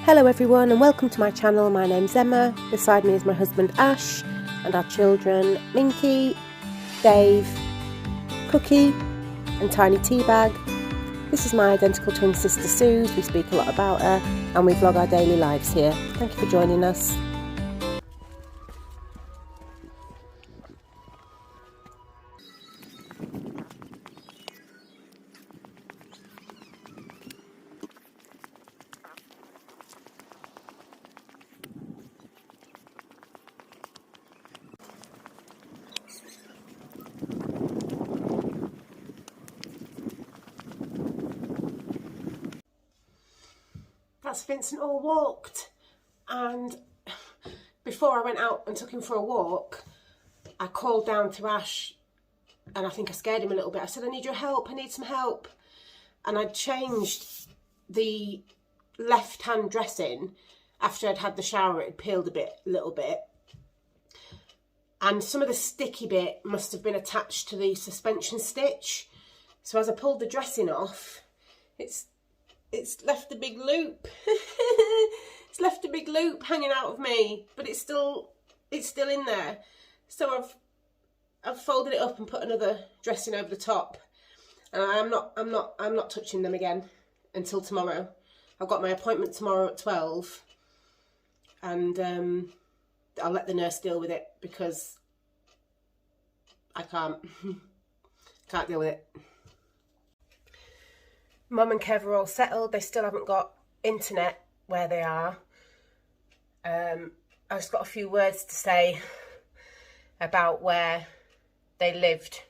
Hello everyone and welcome to my channel. My name's Emma, beside me is my husband Ash and our children Minky, Dave, Cookie and Tiny Teabag. This is my identical twin sister Suze. We speak a lot about her and we vlog our daily lives here. Thank you for joining us. That's Vincent all walked, and before I went out and took him for a walk, I called down to Ash and I think I scared him a little bit. I said, I need your help, I need some help. And I'd changed the left hand dressing after I'd had the shower. It had peeled a little bit. And some of the sticky bit must have been attached to the suspension stitch. So as I pulled the dressing off, it's left a big loop. It's left a big loop hanging out of me, but it's still in there. So I've folded it up and put another dressing over the top, and I'm not touching them again until tomorrow. I've got my appointment tomorrow at 12, and I'll let the nurse deal with it because I can't deal with it. Mum and Kev are all settled. They still haven't got internet where they are. I've just got a few words to say about where they lived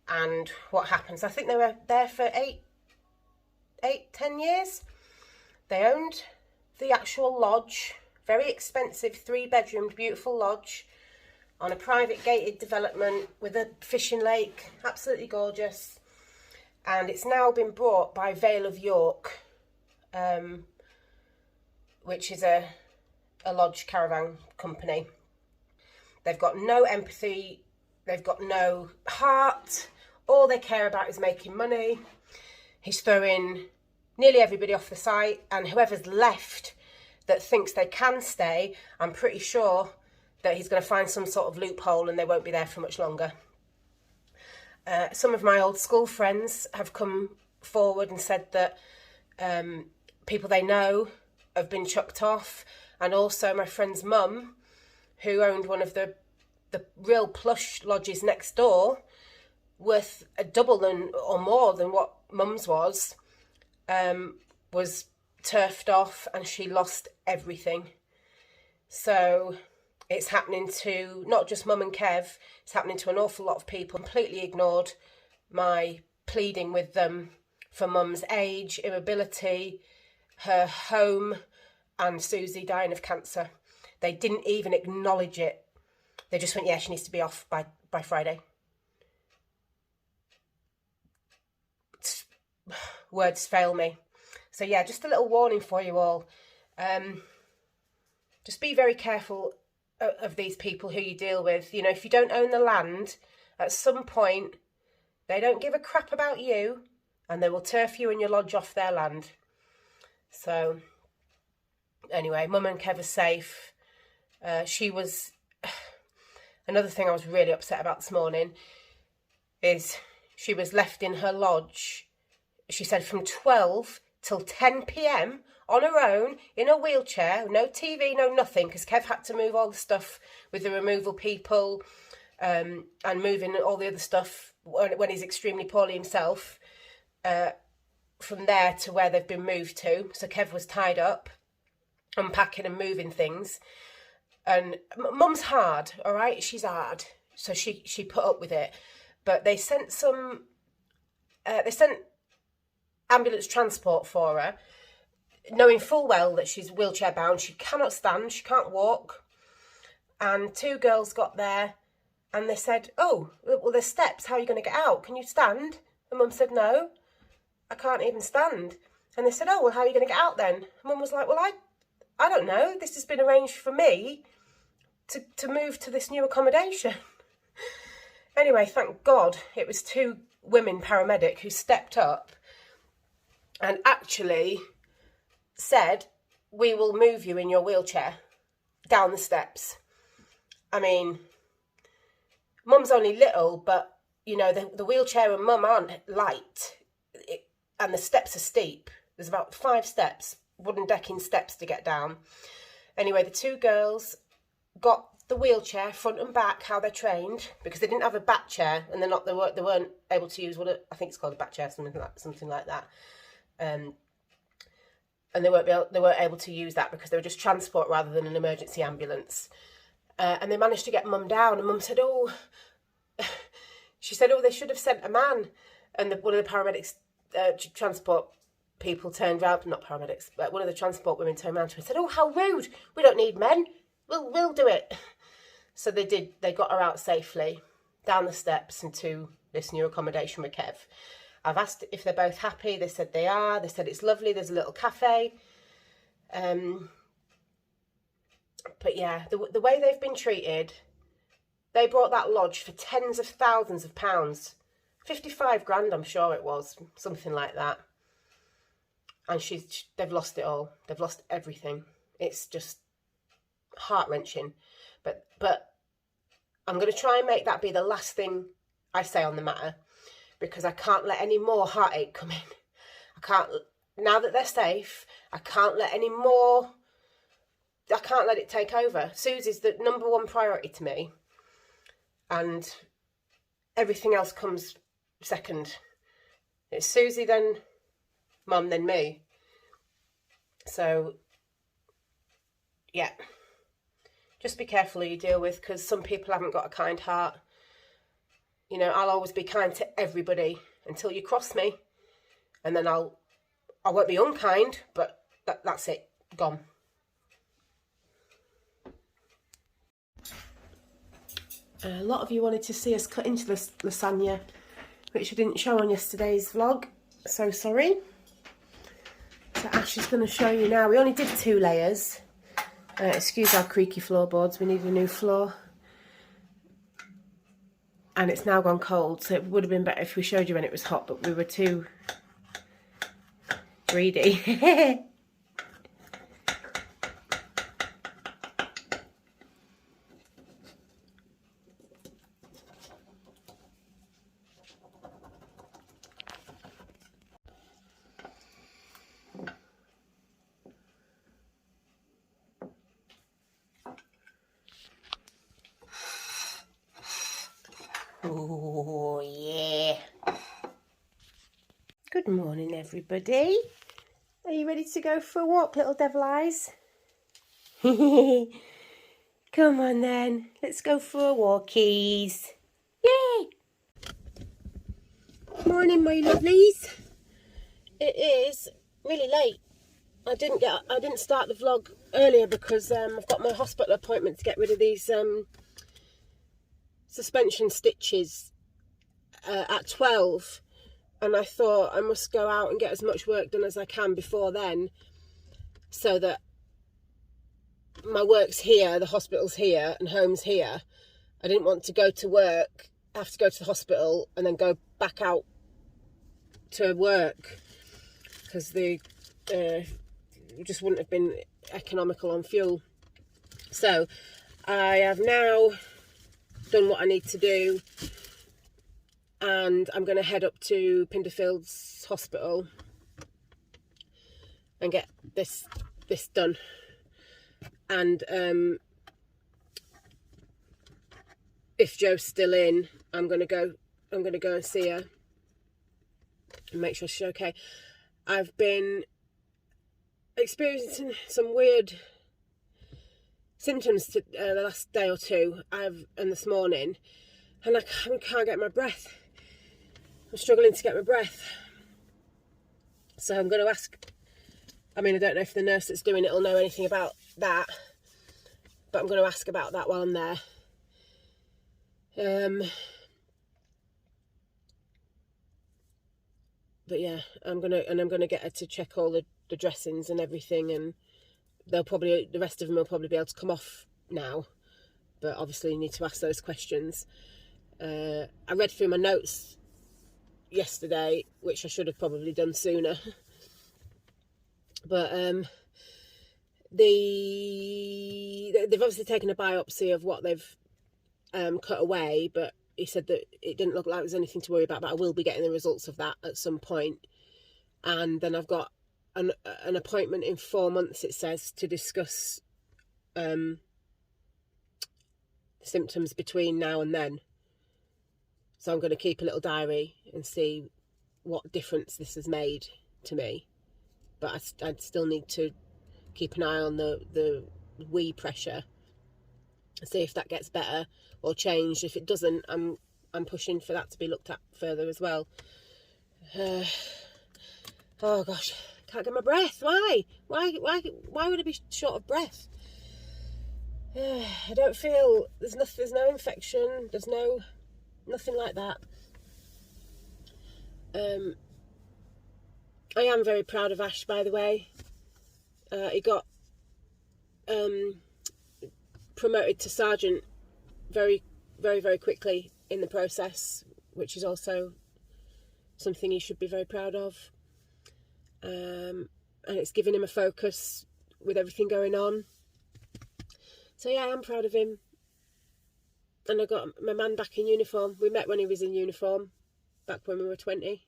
and what happens. I think they were there for 10 years. They owned the actual lodge, very expensive 3-bedroomed beautiful lodge on a private gated development with a fishing lake, absolutely gorgeous. And it's now been bought by Vale of York, which is a lodge caravan company. They've got no empathy, they've got no heart, all they care about is making money. He's throwing nearly everybody off the site, and whoever's left that thinks they can stay, I'm pretty sure that he's going to find some sort of loophole and they won't be there for much longer. Some of my old school friends have come forward and said that people they know have been chucked off, and also my friend's mum, who owned one of the real plush lodges next door, worth a double or more than what mum's was turfed off, and she lost everything. So it's happening to not just Mum and Kev, it's happening to an awful lot of people. Completely ignored my pleading with them for Mum's age, immobility, her home, and Susie dying of cancer. They didn't even acknowledge it. They just went, yeah, she needs to be off by Friday. Words fail me. So yeah, just a little warning for you all. Just be very careful of these people who you deal with. You know, if you don't own the land, at some point they don't give a crap about you and they will turf you and your lodge off their land. So anyway, Mum and Kev are safe. She was another thing I was really upset about this morning is she was left in her lodge, she said, from 12 till 10 p.m. on her own, in a wheelchair, no TV, no nothing, because Kev had to move all the stuff with the removal people and moving all the other stuff when he's extremely poorly himself, from there to where they've been moved to. So Kev was tied up, unpacking and moving things. And Mum's hard, all right? She's hard. So she put up with it. But they sent ambulance transport for her, knowing full well that she's wheelchair bound, she cannot stand, she can't walk. And 2 girls got there and they said, oh, well, there's steps, how are you going to get out? Can you stand? And Mum said, no, I can't even stand. And they said, oh, well, how are you going to get out then? And Mum was like, well, I don't know, this has been arranged for me to move to this new accommodation. Anyway, thank God it was 2 women paramedic who stepped up and actually said, we will move you in your wheelchair down the steps. I mean, Mum's only little, but, you know, the wheelchair and Mum aren't light, and the steps are steep. There's about 5 steps, wooden decking steps to get down. Anyway, the 2 girls got the wheelchair front and back, how they're trained, because they didn't have a back chair, and they weren't able to use I think it's called a back chair, something like that. And they weren't able to use that because they were just transport rather than an emergency ambulance. And they managed to get Mum down, and Mum said, "Oh," she said, "Oh, they should have sent a man." And one of the paramedics, transport people turned round, not paramedics, but one of the transport women turned round to her and said, "Oh, how rude! We don't need men. We'll do it." So they did. They got her out safely down the steps into this new accommodation with Kev. I've asked if they're both happy. They said they are. They said it's lovely. There's a little cafe. But yeah, the way they've been treated, they bought that lodge for tens of thousands of pounds. 55 grand, I'm sure it was, something like that. And they've lost it all. They've lost everything. It's just heart-wrenching. But I'm going to try and make that be the last thing I say on the matter, because I can't let any more heartache come in. I can't, now that they're safe, I can't let it take over. Susie's the #1 priority to me, and everything else comes second. It's Susie, then Mum, then me. So, yeah. Just be careful who you deal with, because some people haven't got a kind heart. You know, I'll always be kind to everybody until you cross me, and then I won't be unkind, but that's it. Gone. A lot of you wanted to see us cut into this lasagna, which I didn't show on yesterday's vlog. So sorry. So Ash is going to show you now. We only did 2 layers. Excuse our creaky floorboards. We need a new floor. And it's now gone cold, so it would have been better if we showed you when it was hot, but we were too greedy. Oh, yeah. Good morning, everybody. Are you ready to go for a walk, little devil eyes? Come on, then. Let's go for a walkies. Yay! Morning, my lovelies. It is really late. I didn't start the vlog earlier because I've got my hospital appointment to get rid of these suspension stitches at 12, and I thought I must go out and get as much work done as I can before then, so that my work's here, the hospital's here and home's here. I didn't want to go to work, have to go to the hospital and then go back out to work, because they just wouldn't have been economical on fuel. So I have now done what I need to do, and I'm going to head up to Pinderfields Hospital and get this done. And if Jo's still in, I'm going to go and see her and make sure she's okay. I've been experiencing some weird symptoms the last day or two, and this morning, and I can't get my breath. I'm struggling to get my breath. So I'm going to ask, I mean, I don't know if the nurse that's doing it will know anything about that, but I'm going to ask about that while I'm there. But yeah, I'm gonna get her to check all the dressings and everything, and the rest of them will probably be able to come off now, but obviously you need to ask those questions. I read through my notes yesterday, which I should have probably done sooner, but they've obviously taken a biopsy of what they've cut away, but he said that it didn't look like there's anything to worry about, but I will be getting the results of that at some point. And then I've got an appointment in 4 months, it says, to discuss symptoms between now and then. So I'm going to keep a little diary and see what difference this has made to me. But I still need to keep an eye on the wee pressure and see if that gets better or changed. If it doesn't, I'm pushing for that to be looked at further as well. Oh gosh, can't get my breath. Why would I be short of breath? I don't feel there's no infection. There's nothing like that. I am very proud of Ash, by the way. He got promoted to sergeant very, very, very quickly in the process, which is also something he should be very proud of. And it's given him a focus with everything going on. So yeah, I am proud of him. And I got my man back in uniform. We met when he was in uniform, back when we were 20.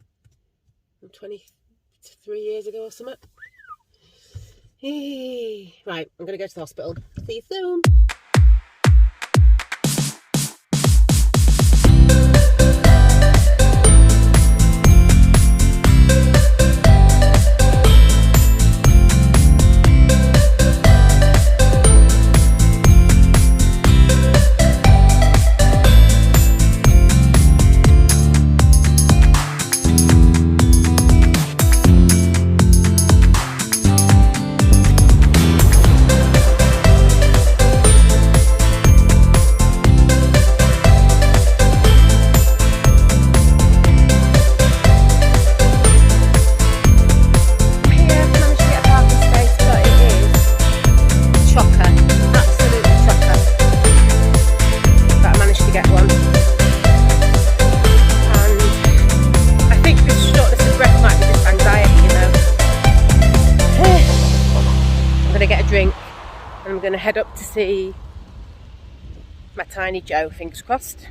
23 years ago or something. Right, I'm going to go to the hospital. See you soon. I'm going to head up to see my tiny Joe, fingers crossed.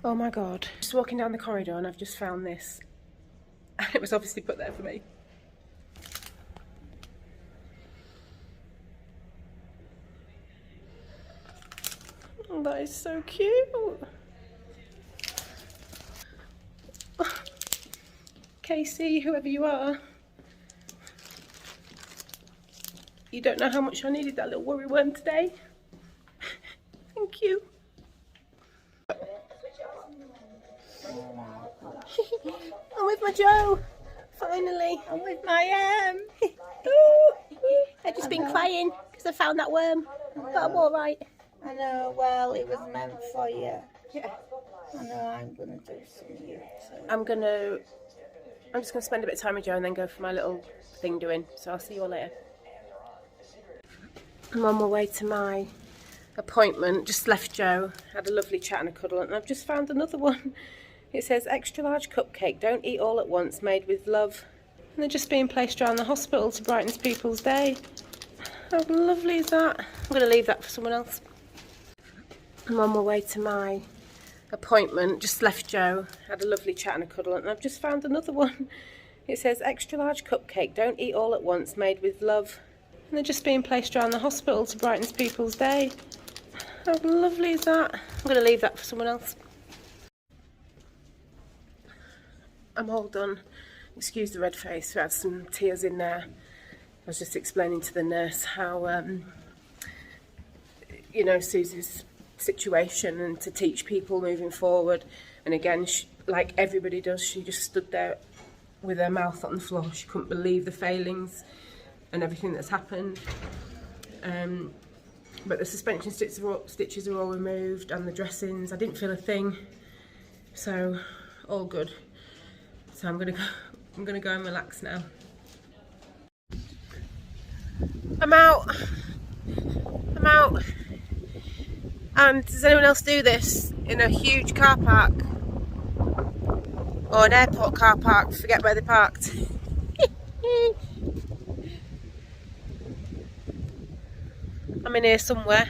Oh my god. Just walking down the corridor and I've just found this. And it was obviously put there for me. Oh, that is so cute. Oh, Casey, whoever you are. You don't know how much I needed that little worry worm today. Thank you. I'm with my Joe, finally. I'm with my I've just been crying because I found that worm, but I'm all right. I know, well, it was meant for you. Yeah. I know, I'm going to do some of you too. I'm just going to spend a bit of time with Joe and then go for my little thing doing, so I'll see you all later. I'm on my way to my appointment, just left Joe, had a lovely chat and a cuddle, and I've just found another one. It says extra large cupcake, don't eat all at once, made with love. And they're just being placed around the hospital to brighten people's day. How lovely is that? I'm going to leave that for someone else. I'm on my way to my appointment, just left Joe, had a lovely chat and a cuddle, and I've just found another one. It says extra large cupcake, don't eat all at once, made with love. And they're just being placed around the hospital to brighten people's day. How lovely is that? I'm going to leave that for someone else. I'm all done. Excuse the red face, we had some tears in there. I was just explaining to the nurse how, you know, Susie's situation and to teach people moving forward. And again, she, like everybody does, she just stood there with her mouth on the floor. She couldn't believe the failings and everything that's happened. But the suspension stitches are all removed, and the dressings, I didn't feel a thing, so all good. So I'm gonna go and relax now. I'm out. And does anyone else do this in a huge car park or an airport car park? Forget where they're parked. I'm in here somewhere.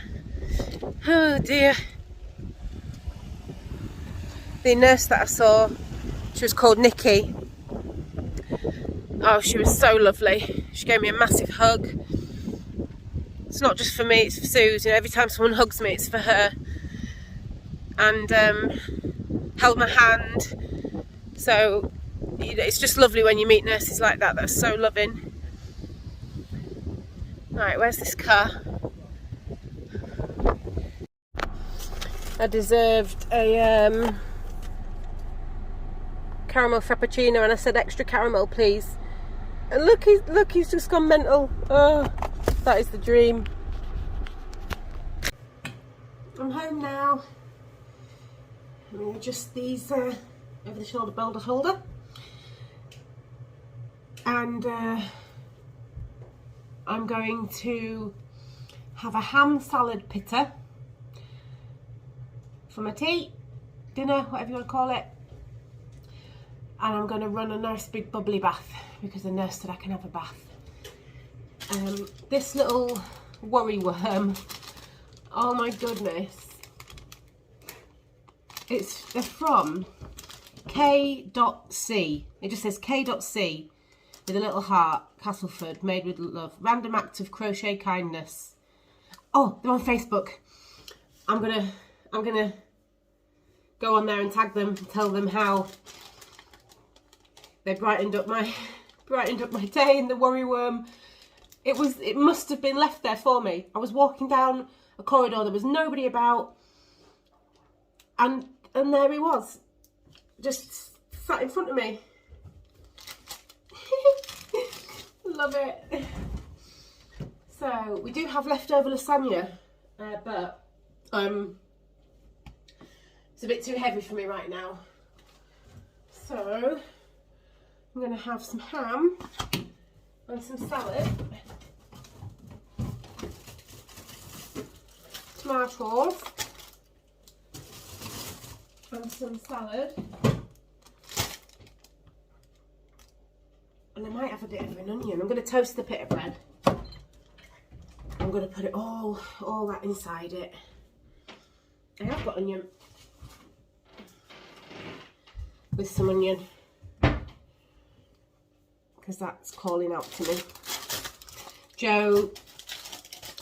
Oh dear. The nurse that I saw, she was called Nikki. Oh, she was so lovely. She gave me a massive hug. It's not just for me, it's for Susan. Every time someone hugs me, it's for her. And held my hand. So it's just lovely when you meet nurses like that. That's so loving. Right, where's this car? I deserved a caramel frappuccino, and I said extra caramel, please. And look, he's just gone mental. Oh, that is the dream. I'm home now. I'm going to adjust these over the shoulder boulder holder, and I'm going to have a ham salad pitta for my tea, dinner, whatever you want to call it. And I'm going to run a nice big bubbly bath because the nurse said I can have a bath. This little worry worm, oh my goodness. They're from K.C. It just says K.C. with a little heart, Castleford, made with love. Random act of crochet kindness. Oh, they're on Facebook. I'm gonna go on there and tag them and tell them how they brightened up my day in the worry worm. It must have been left there for me. I was walking down a corridor, there was nobody about, and there he was, just sat in front of me. Love it. So we do have leftover lasagna, but it's a bit too heavy for me right now. So I'm going to have some ham and some salad, tomatoes and some salad, and I might have a bit of an onion. I'm going to toast the pita bread. I'm going to put it all that inside it. I have got onion, with some onion, because that's calling out to me. Joe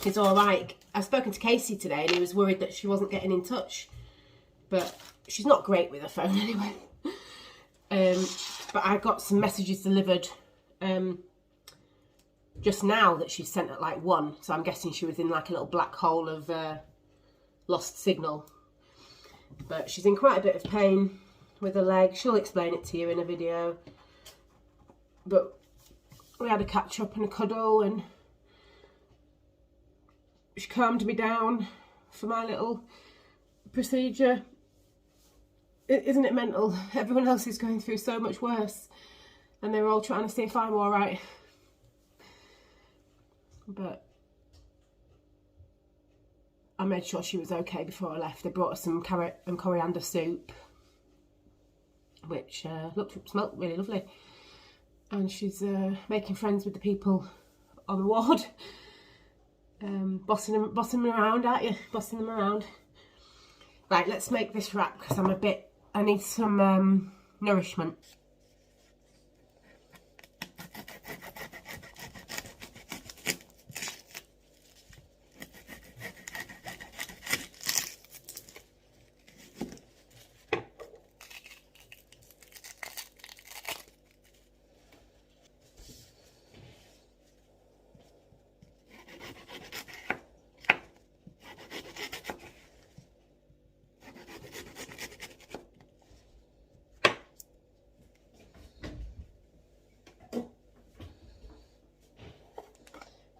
is alright. I've spoken to Casey today and he was worried that she wasn't getting in touch, but she's not great with her phone anyway. But I got some messages delivered just now that she sent at like 1, so I'm guessing she was in like a little black hole of lost signal. But she's in quite a bit of pain with her leg. She'll explain it to you in a video. But we had a catch up and a cuddle, and she calmed me down for my little procedure. Isn't it mental? Everyone else is going through so much worse, and they're all trying to see if I'm alright. But I made sure she was okay before I left. They brought us some carrot and coriander soup, which smelt really lovely. And she's making friends with the people on the ward. Bossing them around, aren't you? Bossing them around. Right, let's make this wrap because I need some nourishment.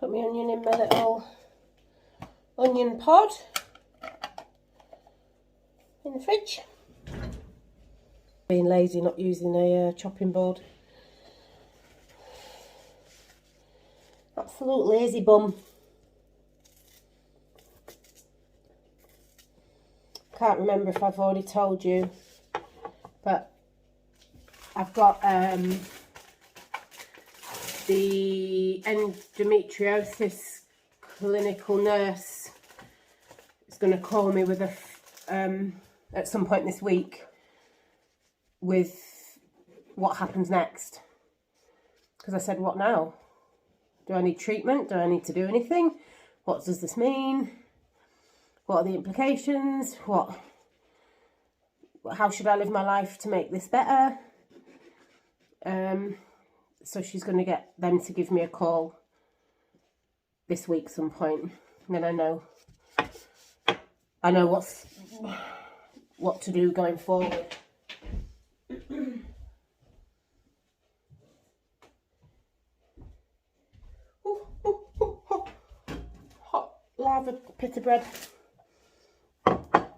Put my onion in my little onion pod in the fridge. Being lazy, not using a chopping board. Absolute lazy bum. Can't remember if I've already told you, but I've got the endometriosis clinical nurse is going to call me with at some point this week with what happens next. Because I said, what now? Do I need treatment? Do I need to do anything? What does this mean? What are the implications? How should I live my life to make this better? So she's going to get them to give me a call this week some point. And then I know what to do going forward. Hot lava pita bread,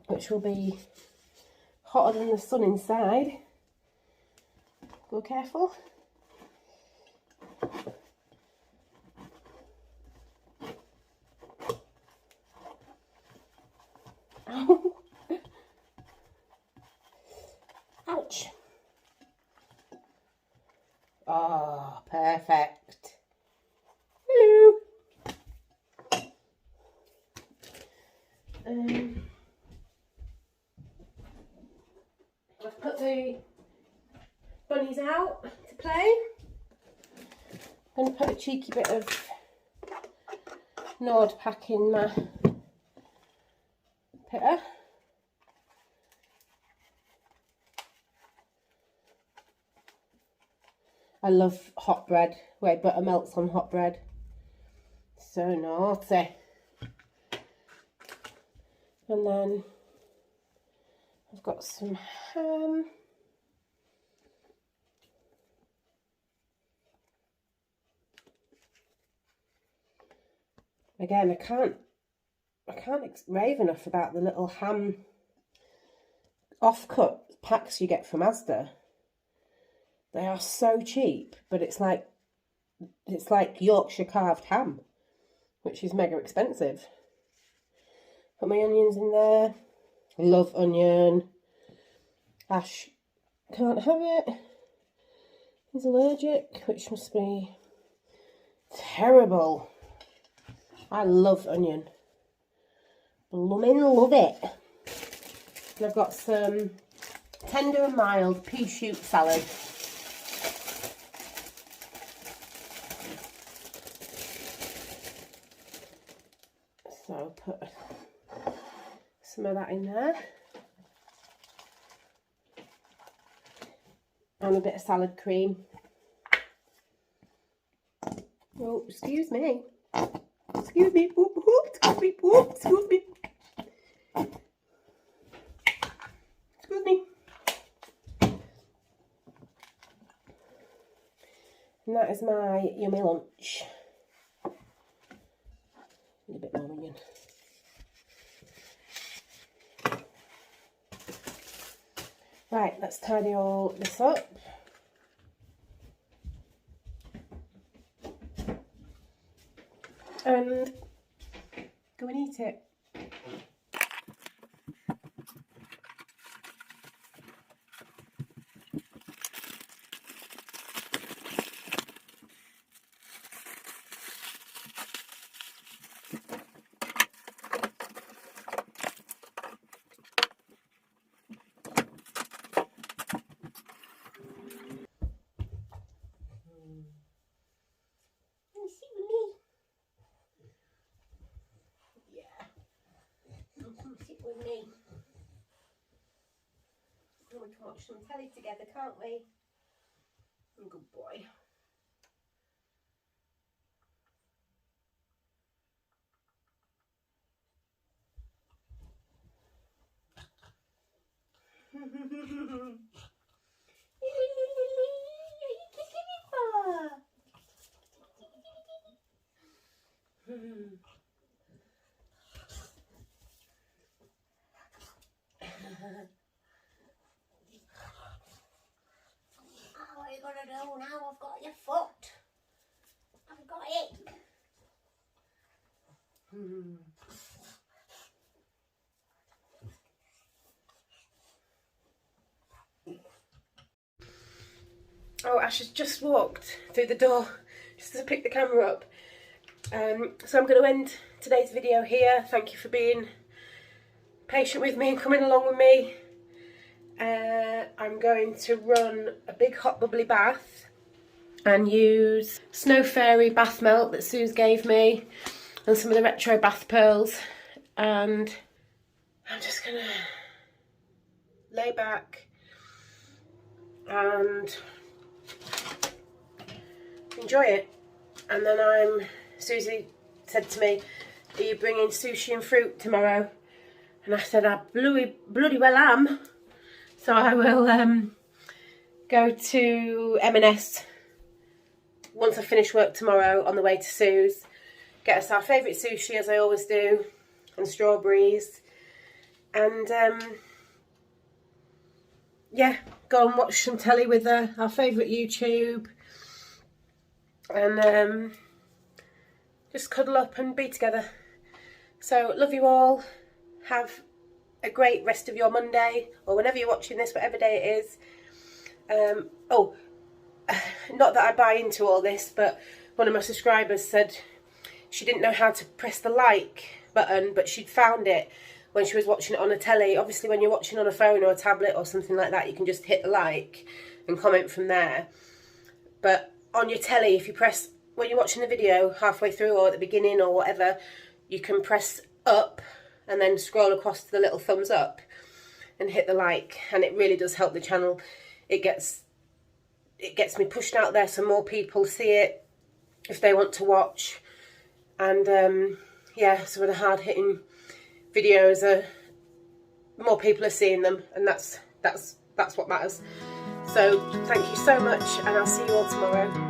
which will be hotter than the sun inside. Go careful. Ow. Ouch. Oh, perfect. Hello. I've put the bunnies out to play. I'm going to put a cheeky bit of Nord pack in my pitter. I love hot bread, where butter melts on hot bread. So naughty. And then I've got some ham. Again, I can't rave enough about the little ham offcut packs you get from Asda. They are so cheap, but it's like Yorkshire carved ham, which is mega expensive. Put my onions in there. I love onion. Ash can't have it. He's allergic, which must be terrible. I love onion. Blooming love it. And I've got some tender and mild pea shoot salad. So I'll put some of that in there. And a bit of salad cream. Oh, excuse me. Excuse me. Whoop, whoop, excuse me. Whoop, excuse me. Excuse me. And that is my yummy lunch. Need a bit more onion. Right, let's tidy all this up. And go and eat it. With me. And we can watch some telly together, can't we? Good boy. Are you kissing me, Paw? What are you going to do now? I've got your foot. I've got it. Oh, Ash has just walked through the door just to pick the camera up. So I'm going to end today's video here. Thank you for being patient with me and coming along with me. I'm going to run a big hot bubbly bath and use Snow Fairy bath melt that Sue's gave me and some of the retro bath pearls, and I'm just going to lay back and enjoy it. And then Susie said to me, are you bringing sushi and fruit tomorrow? And I said, I bloody well am. So I will go to M&S once I finish work tomorrow on the way to Sue's. Get us our favourite sushi, as I always do, and strawberries. And yeah, go and watch some telly with our favourite YouTube. And just cuddle up and be together. So love you all. Have a great rest of your Monday, or whenever you're watching this, whatever day it is. Oh, not that I buy into all this, but one of my subscribers said she didn't know how to press the like button, but she'd found it when she was watching it on a telly. Obviously when you're watching on a phone or a tablet or something like that, you can just hit the like and comment from there. But on your telly, if you press, when you're watching the video halfway through or at the beginning or whatever, you can press up and then scroll across to the little thumbs up and hit the like, and it really does help the channel. It gets me pushed out there so more people see it if they want to watch. And yeah, some of the hard-hitting videos more people are seeing them, and that's what matters. So thank you so much, and I'll see you all tomorrow.